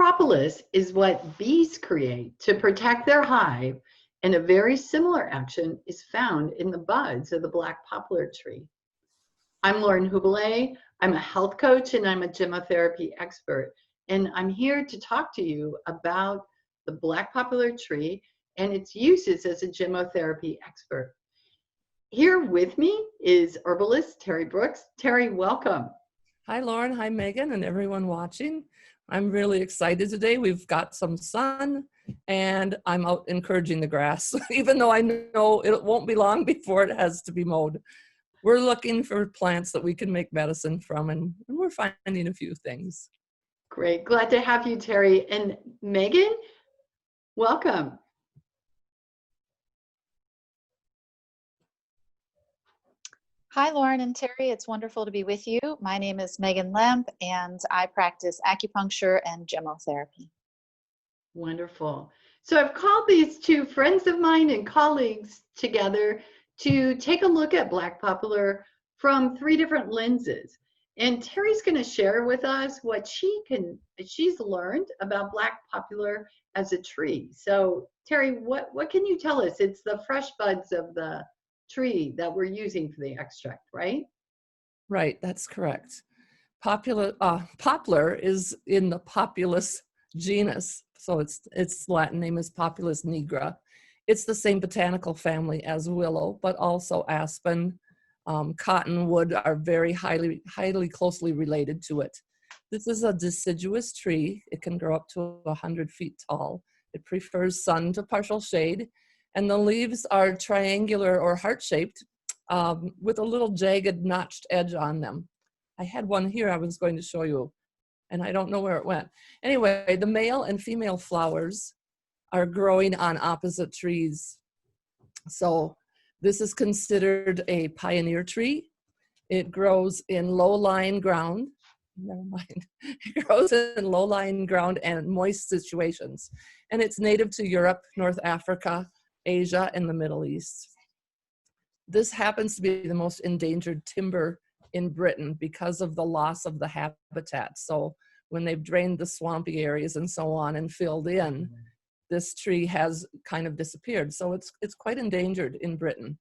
propolis is what bees create to protect their hive, and a very similar action is found in the buds of the black poplar tree. I'm Lauren Hubele. I'm a health coach and I'm a gemmotherapy expert. And I'm here to talk to you about the black poplar tree and its uses as a gemmotherapy expert. Here with me is herbalist Teri Brooks. Teri, welcome. Hi, Lauren. Hi, Megan, and everyone watching. I'm really excited today. We've got some sun, and I'm out encouraging the grass, even though I know it won't be long before it has to be mowed. We're looking for plants that we can make medicine from, and we're finding a few things. Great. Glad to have you, Teri. And Megan, welcome. Hi, Lauren and Teri. It's wonderful to be with you. My name is Maegan Lemp, and I practice acupuncture and gemmotherapy. Wonderful. So I've called these two friends of mine and colleagues together to take a look at black poplar from three different lenses. And Teri's going to share with us what she's learned about black poplar as a tree. So Teri, what can you tell us? It's the fresh buds of the tree that we're using for the extract, right? Right, that's correct. Poplar is in the Populus genus, so its Latin name is Populus nigra. It's the same botanical family as willow, but also aspen, cottonwood are very highly closely related to it. This is a deciduous tree. It can grow up to 100 feet tall. It prefers sun to partial shade, and the leaves are triangular or heart-shaped with a little jagged notched edge on them. I had one here I was going to show you, and I don't know where it went. Anyway, the male and female flowers are growing on opposite trees. So this is considered a pioneer tree. It grows in low-lying ground. Never mind. It grows in low-lying ground and moist situations. And it's native to Europe, North Africa, Asia, and the Middle East. This happens to be the most endangered timber in Britain because of the loss of the habitat. So when they've drained the swampy areas and so on and filled in, this tree has kind of disappeared. So it's quite endangered in Britain.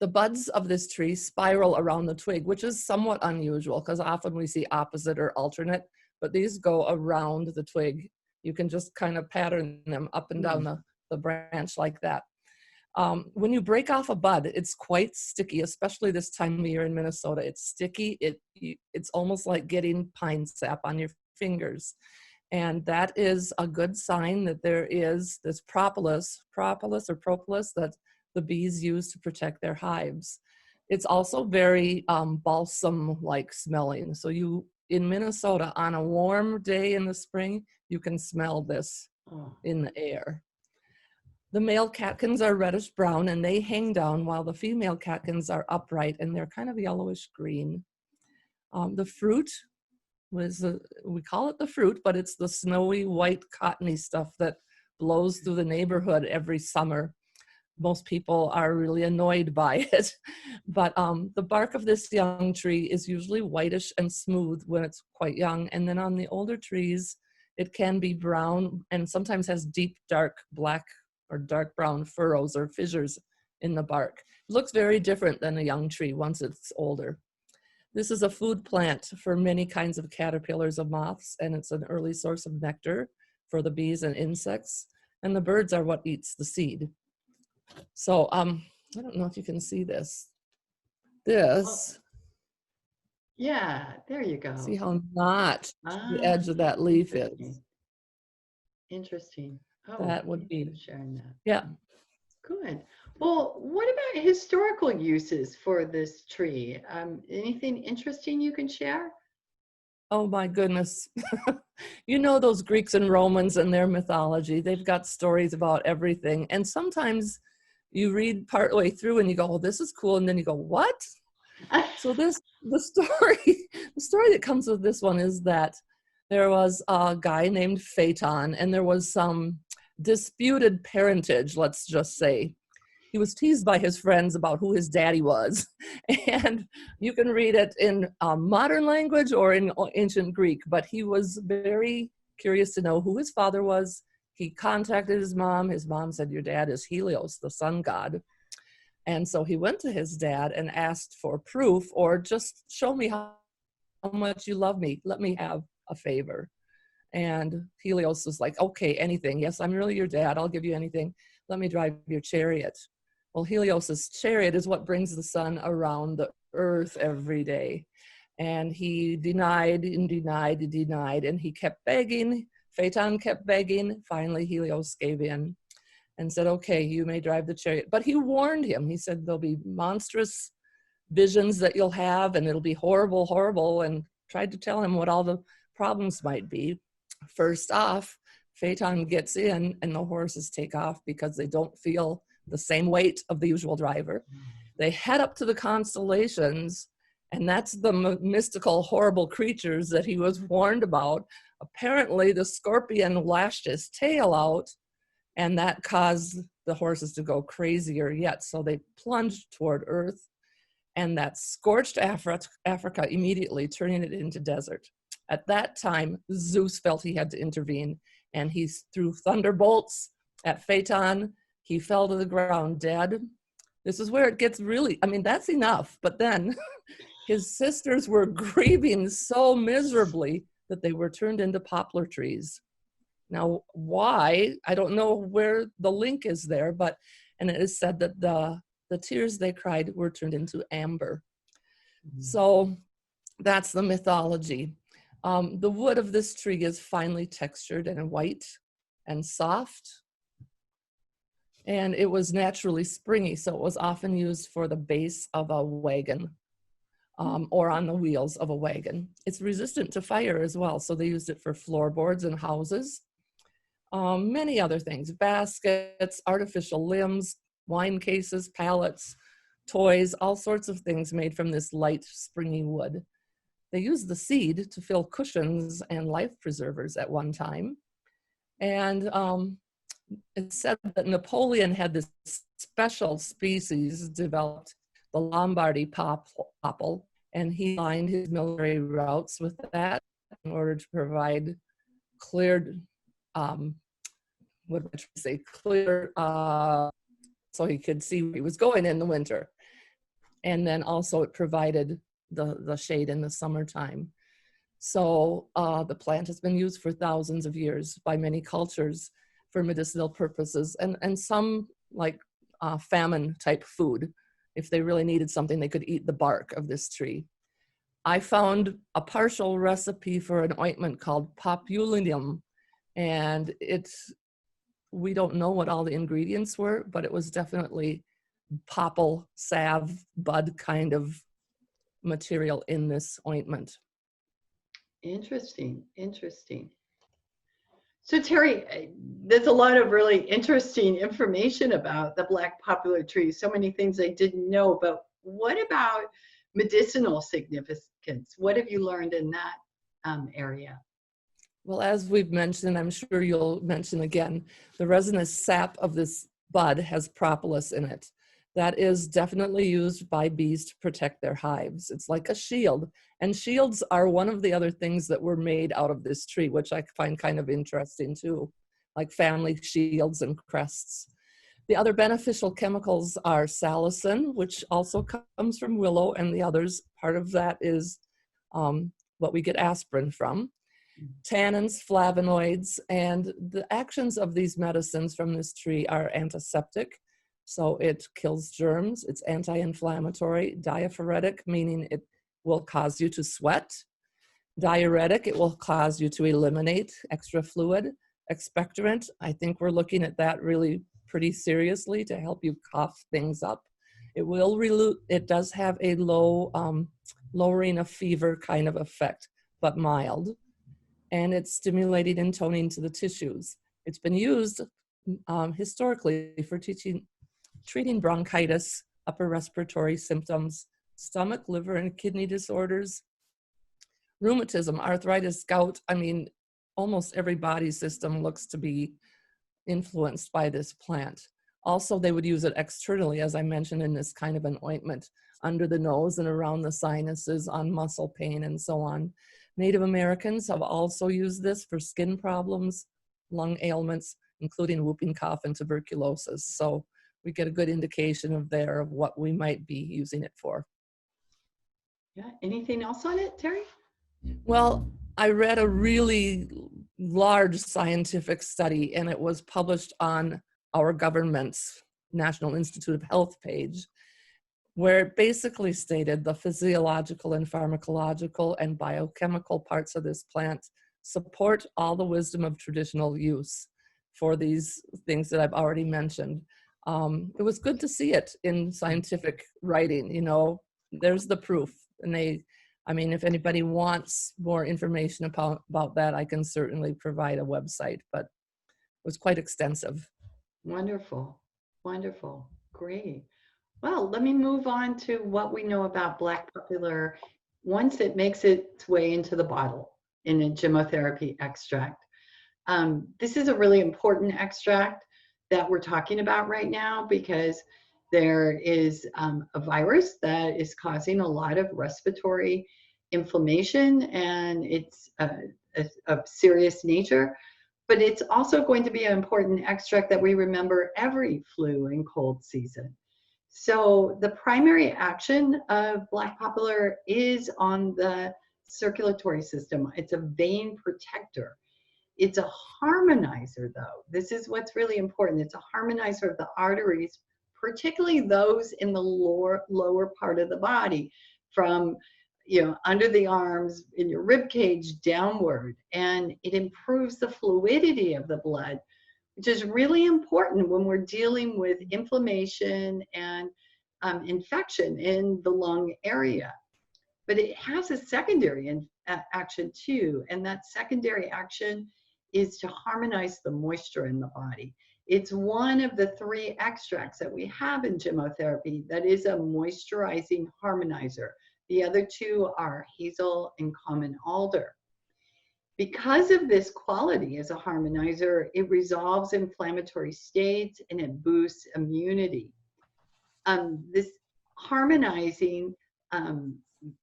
The buds of this tree spiral around the twig, which is somewhat unusual because often we see opposite or alternate, but these go around the twig. You can just kind of pattern them up and down the branch like that. When you break off a bud, it's quite sticky, especially this time of year in Minnesota. It's sticky. It's almost like getting pine sap on your fingers. And that is a good sign that there is this propolis that the bees use to protect their hives. It's also very balsam-like smelling. So in Minnesota, on a warm day in the spring, you can smell this in the air. The male catkins are reddish brown and they hang down while the female catkins are upright and they're kind of yellowish green. The fruit we call it the fruit, but it's the snowy white cottony stuff that blows through the neighborhood every summer. Most people are really annoyed by it, but the bark of this young tree is usually whitish and smooth when it's quite young, and then on the older trees it can be brown and sometimes has deep dark black or dark brown furrows or fissures in the bark. It looks very different than a young tree once it's older. This is a food plant for many kinds of caterpillars of moths, and it's an early source of nectar for the bees and insects, and the birds are what eats the seed. So I don't know if you can see this. Yeah, there you go. See how notched the edge of that leaf is. Interesting. Oh, that would be sharing that. Yeah. Good. Well, what about historical uses for this tree? Anything interesting you can share? Oh my goodness. You know those Greeks and Romans and their mythology. They've got stories about everything. And sometimes you read partway through and you go, oh, this is cool. And then you go, what? So the story that comes with this one is that there was a guy named Phaeton, and there was some disputed parentage, let's just say. He was teased by his friends about who his daddy was. And you can read it in modern language or in ancient Greek, but he was very curious to know who his father was. He contacted his mom. His mom said, your dad is Helios, the sun god. And so he went to his dad and asked for proof, or just show me how much you love me. Let me have a favor. And Helios was like, okay, anything. Yes, I'm really your dad. I'll give you anything. Let me drive your chariot. Well, Helios's chariot is what brings the sun around the earth every day. And he denied and denied and denied, and he kept begging. Phaeton kept begging. Finally, Helios gave in and said, okay, you may drive the chariot. But he warned him. He said, there'll be monstrous visions that you'll have, and it'll be horrible, horrible, and tried to tell him what all the problems might be. First off, Phaeton gets in, and the horses take off because they don't feel the same weight of the usual driver. They head up to the constellations, and that's the mystical, horrible creatures that he was warned about. Apparently, the scorpion lashed his tail out, and that caused the horses to go crazier yet. So they plunged toward Earth, and that scorched Africa immediately, turning it into desert. At that time, Zeus felt he had to intervene, and he threw thunderbolts at Phaeton. He fell to the ground dead. This is where it gets really, I mean, that's enough. But then his sisters were grieving so miserably that they were turned into poplar trees. Now, why? I don't know where the link is there, but, and it is said that the tears they cried were turned into amber. So that's the mythology. The wood of this tree is finely textured and white and soft. And it was naturally springy, so it was often used for the base of a wagon or on the wheels of a wagon. It's resistant to fire as well, so they used it for floorboards and houses. Many other things, baskets, artificial limbs, wine cases, pallets, toys, all sorts of things made from this light, springy wood. They used the seed to fill cushions and life preservers at one time. And it's said that Napoleon had this special species developed, the Lombardy popple, and he lined his military routes with that in order to provide cleared, clear, so he could see where he was going in the winter. And then also it provided the shade in the summertime. So the plant has been used for thousands of years by many cultures for medicinal purposes, and some like famine type food. If they really needed something, they could eat the bark of this tree. I found a partial recipe for an ointment called populinum, and we don't know what all the ingredients were, but it was definitely popple, salve, bud kind of material in this ointment. Interesting, interesting. So Teri, there's a lot of really interesting information about the Black Poplar Tree, so many things I didn't know, but what about medicinal significance? What have you learned in that area? Well, as we've mentioned, I'm sure you'll mention again, the resinous sap of this bud has propolis in it. That is definitely used by bees to protect their hives. It's like a shield. And shields are one of the other things that were made out of this tree, which I find kind of interesting too, like family shields and crests. The other beneficial chemicals are salicin, which also comes from willow, and the others, part of that is what we get aspirin from. Tannins, flavonoids, and the actions of these medicines from this tree are antiseptic. So it kills germs, it's anti-inflammatory, diaphoretic, meaning it will cause you to sweat. Diuretic, it will cause you to eliminate extra fluid. Expectorant, I think we're looking at that really pretty seriously to help you cough things up. It does have a lowering of fever kind of effect, but mild. And it's stimulating and toning to the tissues. It's been used historically for treating bronchitis, upper respiratory symptoms, stomach, liver, and kidney disorders, rheumatism, arthritis, gout. I mean, almost every body system looks to be influenced by this plant. Also, they would use it externally, as I mentioned, in this kind of an ointment under the nose and around the sinuses, on muscle pain and so on. Native Americans have also used this for skin problems, lung ailments, including whooping cough and tuberculosis. So we get a good indication of what we might be using it for. Yeah. Anything else on it, Teri? Well, I read a really large scientific study, and it was published on our government's National Institute of Health page, where it basically stated the physiological and pharmacological and biochemical parts of this plant support all the wisdom of traditional use for these things that I've already mentioned. It was good to see it in scientific writing, you know, there's the proof. And if anybody wants more information about that, I can certainly provide a website, but it was quite extensive. Wonderful. Wonderful. Great. Well, let me move on to what we know about Black Poplar once it makes its way into the bottle in a Gemmotherapy extract. This is a really important extract that we're talking about right now because there is a virus that is causing a lot of respiratory inflammation, and it's of serious nature. But it's also going to be an important extract that we remember every flu and cold season. So the primary action of Black Poplar is on the circulatory system. It's a vein protector. It's a harmonizer, though. This is what's really important. It's a harmonizer of the arteries, particularly those in the lower part of the body, from under the arms, in your rib cage, downward. And it improves the fluidity of the blood, which is really important when we're dealing with inflammation and infection in the lung area. But it has a secondary action too, and that secondary action is to harmonize the moisture in the body. It's one of the 3 extracts that we have in Gemmotherapy that is a moisturizing harmonizer. The other 2 are hazel and common alder. Because of this quality as a harmonizer, it resolves inflammatory states and it boosts immunity. This harmonizing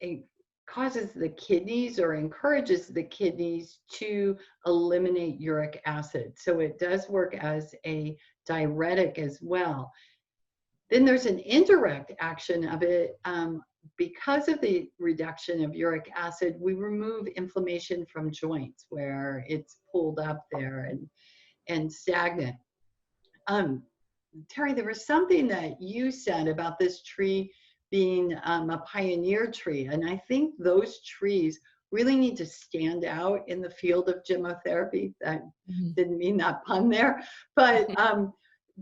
it causes the kidneys or encourages the kidneys to eliminate uric acid. So it does work as a diuretic as well. Then there's an indirect action of it. Because of the reduction of uric acid, we remove inflammation from joints where it's pulled up there and stagnant. Teri, there was something that you said about this tree being a pioneer tree, and I think those trees really need to stand out in the field of Gemmotherapy. That didn't mean that pun there, but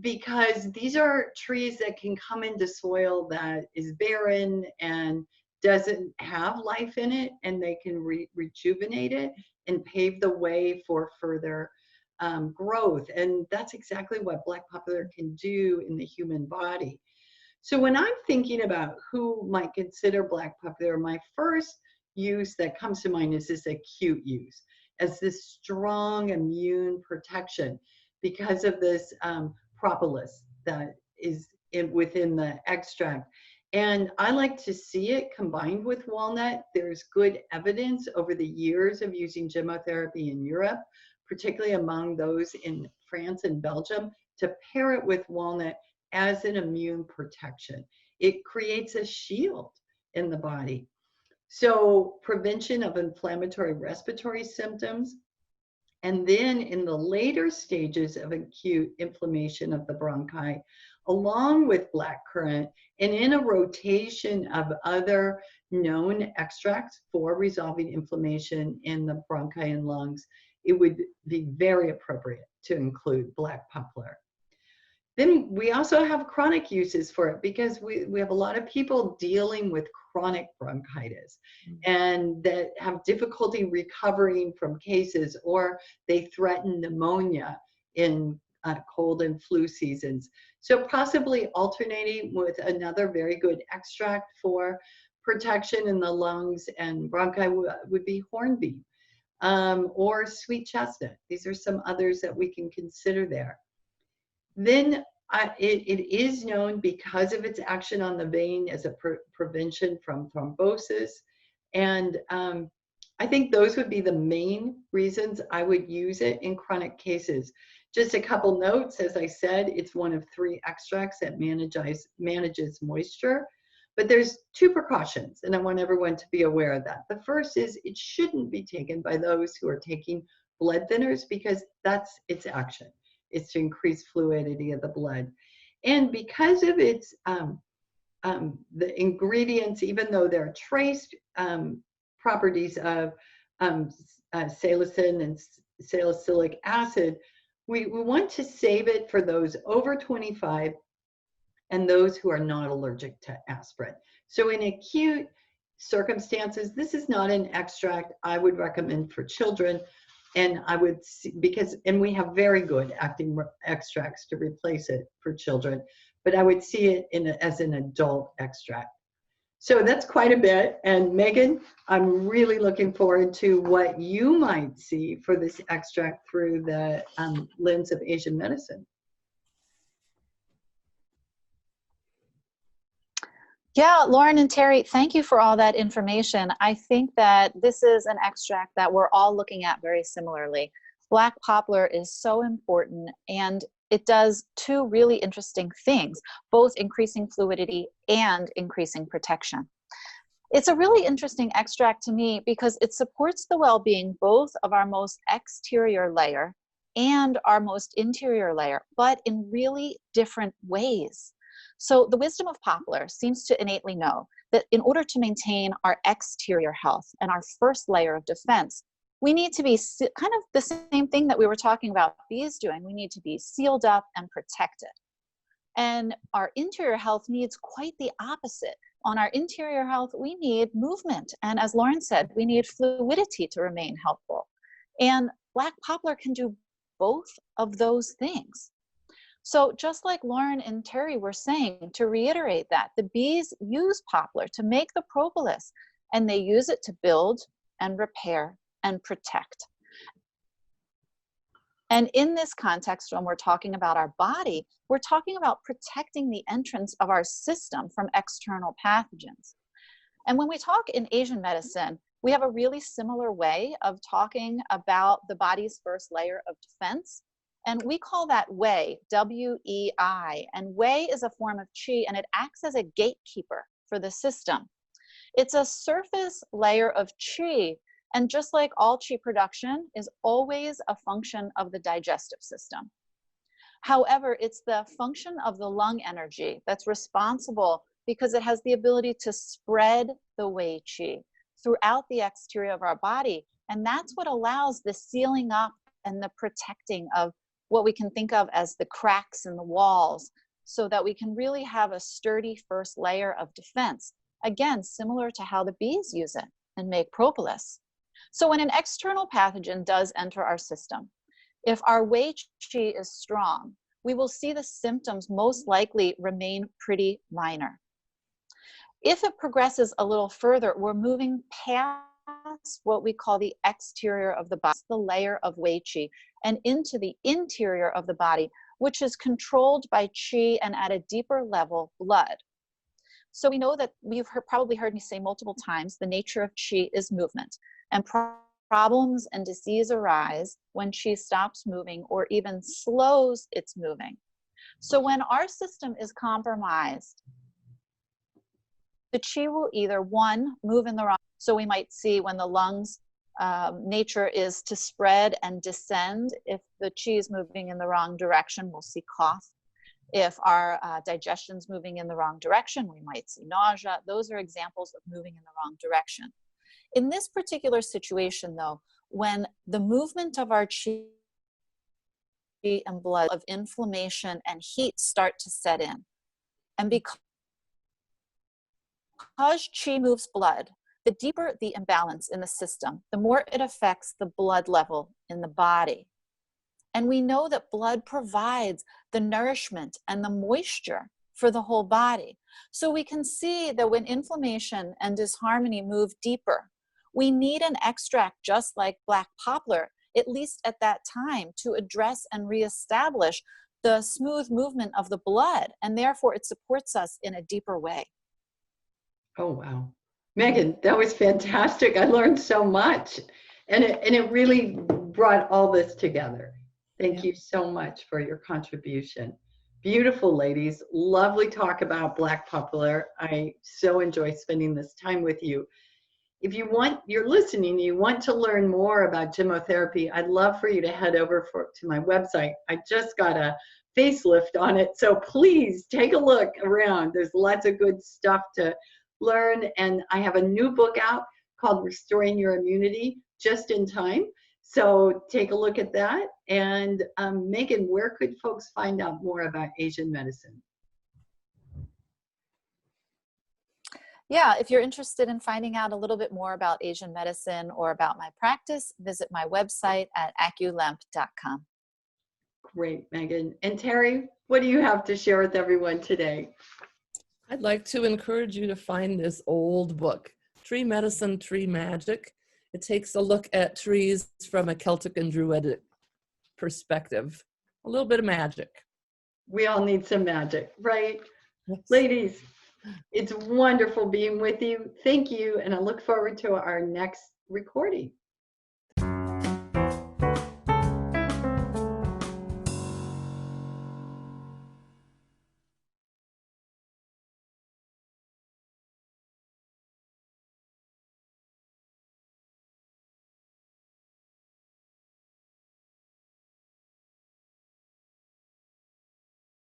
because these are trees that can come into soil that is barren and doesn't have life in it, and they can rejuvenate it and pave the way for further growth. And that's exactly what Black Poplar can do in the human body. So when I'm thinking about who might consider Black Poplar, my first use that comes to mind is this acute use, as this strong immune protection because of this propolis that is within the extract. And I like to see it combined with walnut. There's good evidence over the years of using Gemmotherapy in Europe, particularly among those in France and Belgium, to pair it with walnut as an immune protection. It creates a shield in the body. So prevention of inflammatory respiratory symptoms. And then in the later stages of acute inflammation of the bronchi, along with blackcurrant, and in a rotation of other known extracts for resolving inflammation in the bronchi and lungs, it would be very appropriate to include Black Poplar. Then we also have chronic uses for it because we have a lot of people dealing with chronic bronchitis and that have difficulty recovering from cases, or they threaten pneumonia in cold and flu seasons. So possibly alternating with another very good extract for protection in the lungs and bronchi would be hornbeam or sweet chestnut. These are some others that we can consider there. Then it is known because of its action on the vein as a prevention from thrombosis. And I think those would be the main reasons I would use it in chronic cases. Just a couple notes, as I said, it's one of 3 extracts that manages moisture, but there's 2 precautions, and I want everyone to be aware of that. The first is it shouldn't be taken by those who are taking blood thinners, because that's its action. It's to increase fluidity of the blood. And because of its the ingredients, even though they're trace properties of salicin and salicylic acid, we want to save it for those over 25 and those who are not allergic to aspirin. So in acute circumstances, this is not an extract I would recommend for children. And I would see, and we have very good acting extracts to replace it for children, but I would see it as an adult extract. So that's quite a bit. And Megan, I'm really looking forward to what you might see for this extract through the lens of Asian medicine. Yeah, Lauren and Teri, thank you for all that information. I think that this is an extract that we're all looking at very similarly. Black poplar is so important, and it does 2 really interesting things, both increasing fluidity and increasing protection. It's a really interesting extract to me because it supports the well-being both of our most exterior layer and our most interior layer, but in really different ways. So the wisdom of poplar seems to innately know that in order to maintain our exterior health and our first layer of defense, we need to be kind of the same thing that we were talking about bees doing. We need to be sealed up and protected. And our interior health needs quite the opposite. On our interior health, we need movement. And as Lauren said, we need fluidity to remain healthful. And black poplar can do both of those things. So just like Lauren and Teri were saying, to reiterate that, the bees use poplar to make the propolis, and they use it to build and repair and protect. And in this context, when we're talking about our body, we're talking about protecting the entrance of our system from external pathogens. And when we talk in Asian medicine, we have a really similar way of talking about the body's first layer of defense. And we call that wei, W-E-I. And wei is a form of qi, and it acts as a gatekeeper for the system. It's a surface layer of qi, and just like all qi production is always a function of the digestive system. However, it's the function of the lung energy that's responsible because it has the ability to spread the wei qi throughout the exterior of our body. And that's what allows the sealing up and the protecting of what we can think of as the cracks in the walls, so that we can really have a sturdy first layer of defense. Again, similar to how the bees use it and make propolis. So when an external pathogen does enter our system, if our wei qi is strong, we will see the symptoms most likely remain pretty minor. If it progresses a little further, we're moving past what we call the exterior of the body, the layer of wei qi, and into the interior of the body, which is controlled by qi and at a deeper level, blood. So we know that you've probably heard me say multiple times, the nature of qi is movement, and problems and disease arise when qi stops moving or even slows its moving. So when our system is compromised, the qi will either, 1, move in the wrong, so we might see when the lungs nature is to spread and descend. If the qi is moving in the wrong direction, we'll see cough. If our digestion's moving in the wrong direction, we might see nausea. Those are examples of moving in the wrong direction. In this particular situation, though, when the movement of our qi and blood, of inflammation and heat start to set in, and because qi moves blood, the deeper the imbalance in the system, the more it affects the blood level in the body. And we know that blood provides the nourishment and the moisture for the whole body. So we can see that when inflammation and disharmony move deeper, we need an extract just like black poplar, at least at that time, to address and reestablish the smooth movement of the blood. And therefore it supports us in a deeper way. Oh, wow. Maegan, that was fantastic. I learned so much, and it really brought all this together. Thank you so much for your contribution. Beautiful ladies, lovely talk about Black Poplar. I so enjoy spending this time with you. If you're listening, you want to learn more about Gemmotherapy, I'd love for you to head over to my website. I just got a facelift on it, so please take a look around. There's lots of good stuff to learn, and I have a new book out called Restoring Your Immunity, just in time. So take a look at that. And Maegan, where could folks find out more about Asian medicine? Yeah, if you're interested in finding out a little bit more about Asian medicine or about my practice, visit my website at acupuncturist.com. Great, Maegan. And Teri, what do you have to share with everyone today? I'd like to encourage you to find this old book, Tree Medicine, Tree Magic. It takes a look at trees from a Celtic and Druidic perspective. A little bit of magic. We all need some magic, right? Yes. Ladies, it's wonderful being with you. Thank you, and I look forward to our next recording.